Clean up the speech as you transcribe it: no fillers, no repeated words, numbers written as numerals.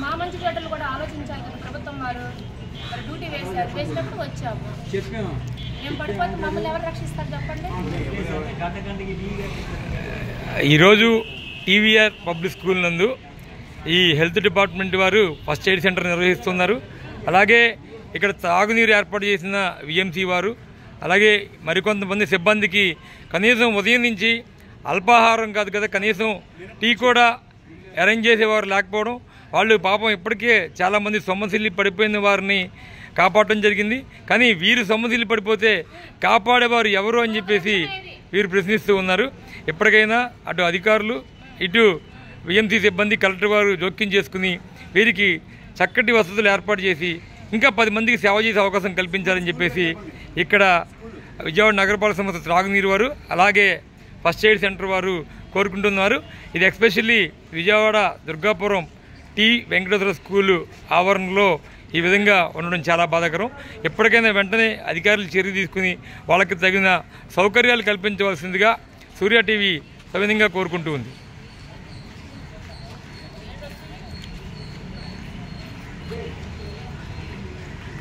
మా మంచి చెడ్డలు కూడా ఆలోచించాలి కదా ప్రభుత్వం వారు. మరి డ్యూటీ వేసినప్పుడు వచ్చాము. మేము పడిపోతే మమ్మల్ని ఎవరు రక్షిస్తారు చెప్పండి. ఈరోజు టీవీఆర్ పబ్లిక్ స్కూల్ నందు ఈ హెల్త్ డిపార్ట్మెంట్ వారు ఫస్ట్ ఎయిడ్ సెంటర్ నిర్వహిస్తున్నారు. అలాగే ఇక్కడ తాగునీరు ఏర్పాటు చేసిన విఎంసీ వారు, అలాగే మరికొంతమంది సిబ్బందికి కనీసం ఉదయం నుంచి అల్పాహారం కాదు కదా, కనీసం టీ కూడా అరేంజ్ చేసేవారు లేకపోవడం, వాళ్ళు పాపం ఇప్పటికే చాలామంది సొమ్మసిల్లి పడిపోయిన వారిని కాపాడటం జరిగింది. కానీ వీరు సొమ్మసిల్లి పడిపోతే కాపాడేవారు ఎవరు అని చెప్పేసి వీరు ప్రశ్నిస్తూ ఉన్నారు. ఎప్పటికైనా అటు అధికారులు, ఇటు విఎంసీ సిబ్బంది, కలెక్టర్ వారు జోక్యం చేసుకుని వీరికి చక్కటి వసతులు ఏర్పాటు చేసి ఇంకా 10 మందికి సేవ చేసే అవకాశం కల్పించాలని చెప్పేసి ఇక్కడ విజయవాడ నగరపాలక సంస్థ త్రాగునీరు వారు, అలాగే ఫస్ట్ ఎయిడ్ సెంటర్ వారు కోరుకుంటున్నారు. ఇది especially Vijayawada Durgapuram T Venkateswara school ఆవరణలో ఈ విధంగా ఉండడం చాలా బాధాకరం. ఎప్పటికైనా వెంటనే అధికారులు చర్య తీసుకుని వాళ్ళకి తగిన సౌకర్యాలు కల్పించవలసిందిగా సూర్య టీవీ సవినంగా కోరుకుంటూ ఉంది.